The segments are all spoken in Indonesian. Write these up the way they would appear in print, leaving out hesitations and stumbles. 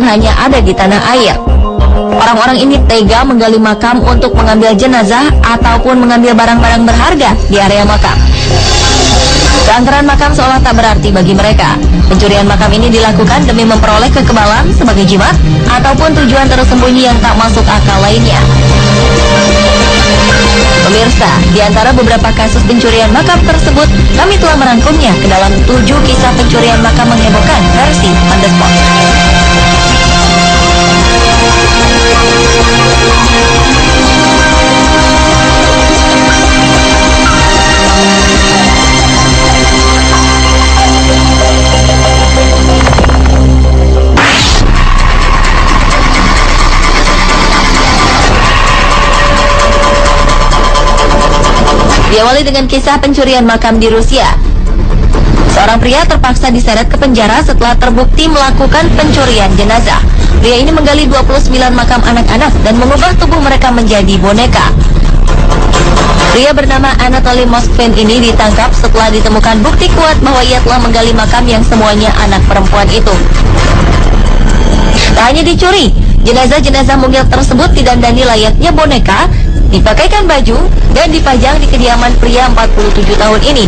hanya ada di tanah air. Orang-orang ini tega menggali makam untuk mengambil jenazah ataupun mengambil barang-barang berharga di area makam. Keangkeran makam seolah tak berarti bagi mereka. Pencurian makam ini dilakukan demi memperoleh kekebalan sebagai jimat ataupun tujuan tersembunyi yang tak masuk akal lainnya. Pemirsa, di antara beberapa kasus pencurian makam tersebut, kami telah merangkumnya ke dalam 7 kisah pencurian makam menghebohkan versi On The Spot. Diawali dengan kisah pencurian makam di Rusia. Seorang pria terpaksa diseret ke penjara setelah terbukti melakukan pencurian jenazah. Pria ini menggali 29 makam anak-anak dan mengubah tubuh mereka menjadi boneka. Pria bernama Anatoly Moskvin ini ditangkap setelah ditemukan bukti kuat bahwa ia telah menggali makam yang semuanya anak perempuan itu. Tak hanya dicuri, jenazah-jenazah mungil tersebut didandani layaknya boneka, dipakaikan baju, dan dipajang di kediaman pria 47 tahun ini.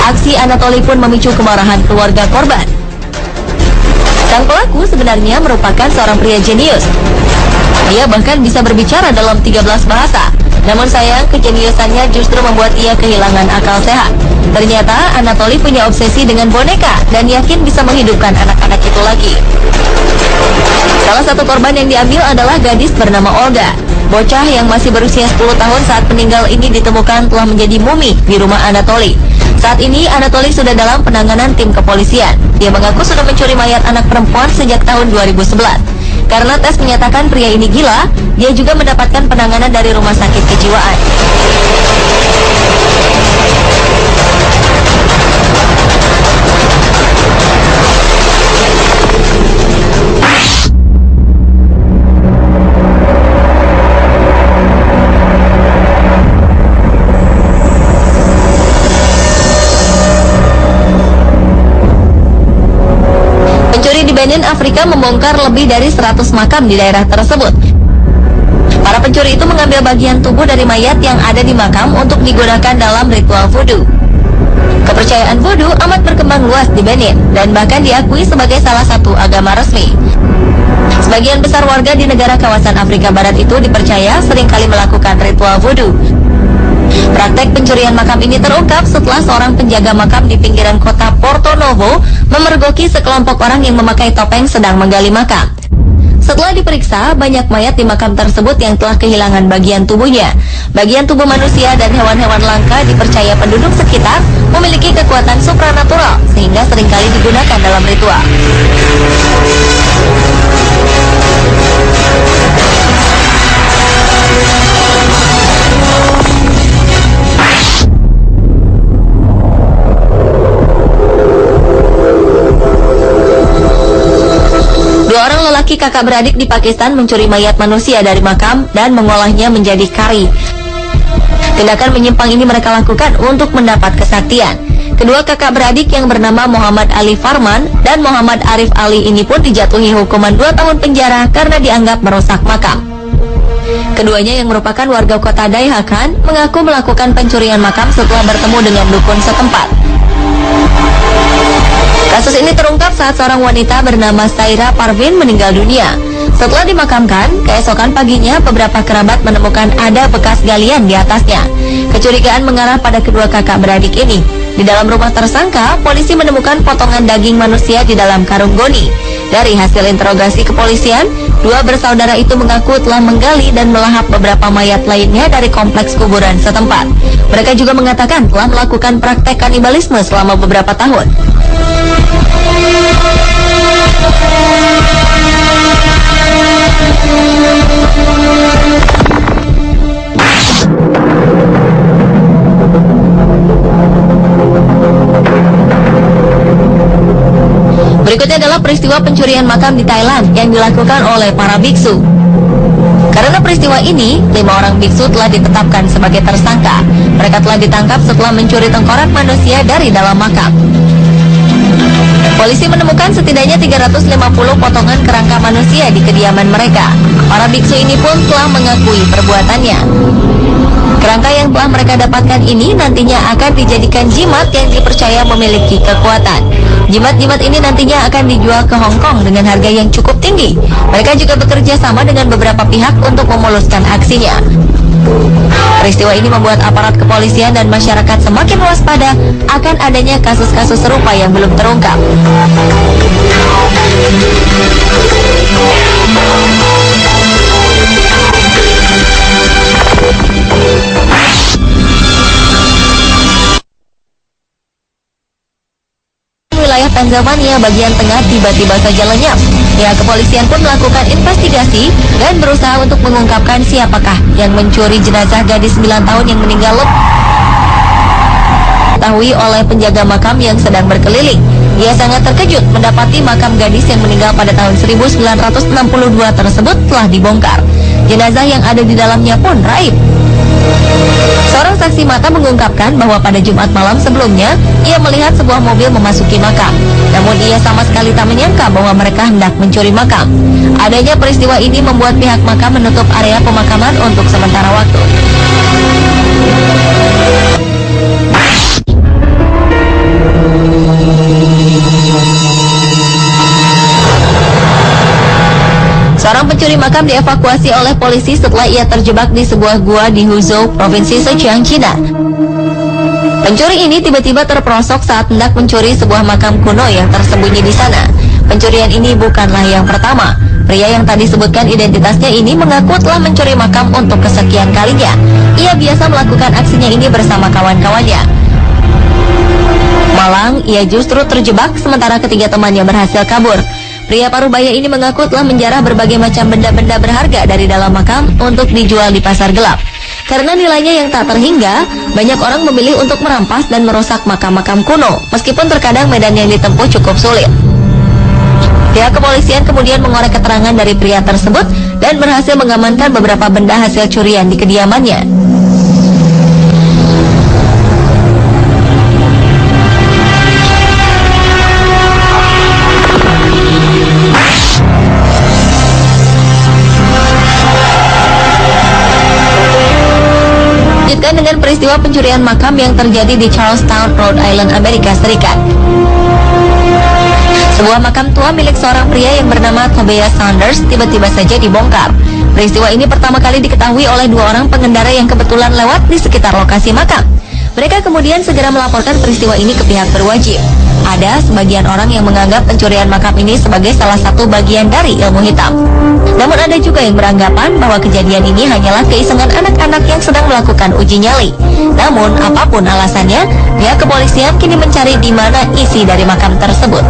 Aksi Anatoly pun memicu kemarahan keluarga korban. Sang pelaku sebenarnya merupakan seorang pria jenius. Dia bahkan bisa berbicara dalam 13 bahasa. Namun sayang, kejeniusannya justru membuat ia kehilangan akal sehat. Ternyata Anatoly punya obsesi dengan boneka dan yakin bisa menghidupkan anak-anak itu lagi. Salah satu korban yang diambil adalah gadis bernama Olga. Bocah yang masih berusia 10 tahun saat meninggal ini ditemukan telah menjadi mumi di rumah Anatoly. Saat ini Anatoly sudah dalam penanganan tim kepolisian. Dia mengaku sudah mencuri mayat anak perempuan sejak tahun 2011. Karena tes menyatakan pria ini gila, dia juga mendapatkan penanganan dari rumah sakit kejiwaan. Pencuri di Benin, Afrika membongkar lebih dari 100 makam di daerah tersebut. Para pencuri itu mengambil bagian tubuh dari mayat yang ada di makam untuk digunakan dalam ritual voodoo. Kepercayaan voodoo amat berkembang luas di Benin dan bahkan diakui sebagai salah satu agama resmi. Sebagian besar warga di negara kawasan Afrika Barat itu dipercaya seringkali melakukan ritual voodoo. Praktek pencurian makam ini terungkap setelah seorang penjaga makam di pinggiran kota Porto Novo memergoki sekelompok orang yang memakai topeng sedang menggali makam. Setelah diperiksa, banyak mayat di makam tersebut yang telah kehilangan bagian tubuhnya. Bagian tubuh manusia dan hewan-hewan langka dipercaya penduduk sekitar memiliki kekuatan supranatural sehingga seringkali digunakan dalam ritual. Dua orang lelaki kakak beradik di Pakistan mencuri mayat manusia dari makam dan mengolahnya menjadi kari. Tindakan menyimpang ini mereka lakukan untuk mendapat kesaktian. Kedua kakak beradik yang bernama Muhammad Ali Farman dan Muhammad Arif Ali ini pun dijatuhi hukuman 2 tahun penjara karena dianggap merusak makam. Keduanya yang merupakan warga kota Daihakan mengaku melakukan pencurian makam setelah bertemu dengan dukun setempat. Kasus ini terungkap saat seorang wanita bernama Saira Parvin meninggal dunia. Setelah dimakamkan, keesokan paginya beberapa kerabat menemukan ada bekas galian di atasnya. Kecurigaan mengarah pada kedua kakak beradik ini. Di dalam rumah tersangka, polisi menemukan potongan daging manusia di dalam karung goni. Dari hasil interogasi kepolisian, dua bersaudara itu mengaku telah menggali dan melahap beberapa mayat lainnya dari kompleks kuburan setempat. Mereka juga mengatakan telah melakukan praktek kanibalisme selama beberapa tahun. Berikutnya adalah peristiwa pencurian makam di Thailand yang dilakukan oleh para biksu. Karena peristiwa ini, 5 orang biksu telah ditetapkan sebagai tersangka. Mereka telah ditangkap setelah mencuri tengkorak manusia dari dalam makam. Polisi menemukan setidaknya 350 potongan kerangka manusia di kediaman mereka. Para biksu ini pun telah mengakui perbuatannya. Kerangka yang telah mereka dapatkan ini nantinya akan dijadikan jimat yang dipercaya memiliki kekuatan. Jimat-jimat ini nantinya akan dijual ke Hong Kong dengan harga yang cukup tinggi. Mereka juga bekerja sama dengan beberapa pihak untuk memuluskan aksinya. Peristiwa ini membuat aparat kepolisian dan masyarakat semakin waspada akan adanya kasus-kasus serupa yang belum terungkap. Wilayah Pennsylvania bagian tengah tiba-tiba saja lenyap. Pihak kepolisian pun melakukan investigasi dan berusaha untuk mengungkapkan siapakah yang mencuri jenazah gadis 9 tahun yang meninggal diketahui oleh penjaga makam yang sedang berkeliling. Ia sangat terkejut mendapati makam gadis yang meninggal pada tahun 1962 tersebut telah dibongkar. Jenazah yang ada di dalamnya pun raib. Seorang saksi mata mengungkapkan bahwa pada Jumat malam sebelumnya, ia melihat sebuah mobil memasuki makam. Namun ia sama sekali tak menyangka bahwa mereka hendak mencuri makam. Adanya peristiwa ini membuat pihak makam menutup area pemakaman untuk sementara waktu. Seorang pencuri makam dievakuasi oleh polisi setelah ia terjebak di sebuah gua di Huzhou, Provinsi Zhejiang, China. Pencuri ini tiba-tiba terperosok saat hendak mencuri sebuah makam kuno yang tersembunyi di sana. Pencurian ini bukanlah yang pertama. Pria yang tadi disebutkan identitasnya ini mengaku telah mencuri makam untuk kesekian kalinya. Ia biasa melakukan aksinya ini bersama kawan-kawannya. Malang, ia justru terjebak sementara ketiga temannya berhasil kabur. Pria parubaya ini mengaku telah menjarah berbagai macam benda-benda berharga dari dalam makam untuk dijual di pasar gelap. Karena nilainya yang tak terhingga, banyak orang memilih untuk merampas dan merusak makam-makam kuno, meskipun terkadang medan yang ditempuh cukup sulit. Pihak kepolisian kemudian mengorek keterangan dari pria tersebut dan berhasil mengamankan beberapa benda hasil curian di kediamannya. Dengan peristiwa pencurian makam yang terjadi di Charlestown, Rhode Island, Amerika Serikat. Sebuah makam tua milik seorang pria yang bernama Tobias Saunders tiba-tiba saja dibongkar. Peristiwa ini pertama kali diketahui oleh dua orang pengendara yang kebetulan lewat di sekitar lokasi makam. Mereka kemudian segera melaporkan peristiwa ini ke pihak berwajib. Ada sebagian orang yang menganggap pencurian makam ini sebagai salah satu bagian dari ilmu hitam. Namun ada juga yang beranggapan bahwa kejadian ini hanyalah keisengan anak-anak yang sedang melakukan uji nyali. Namun apapun alasannya, pihak kepolisian kini mencari di mana isi dari makam tersebut.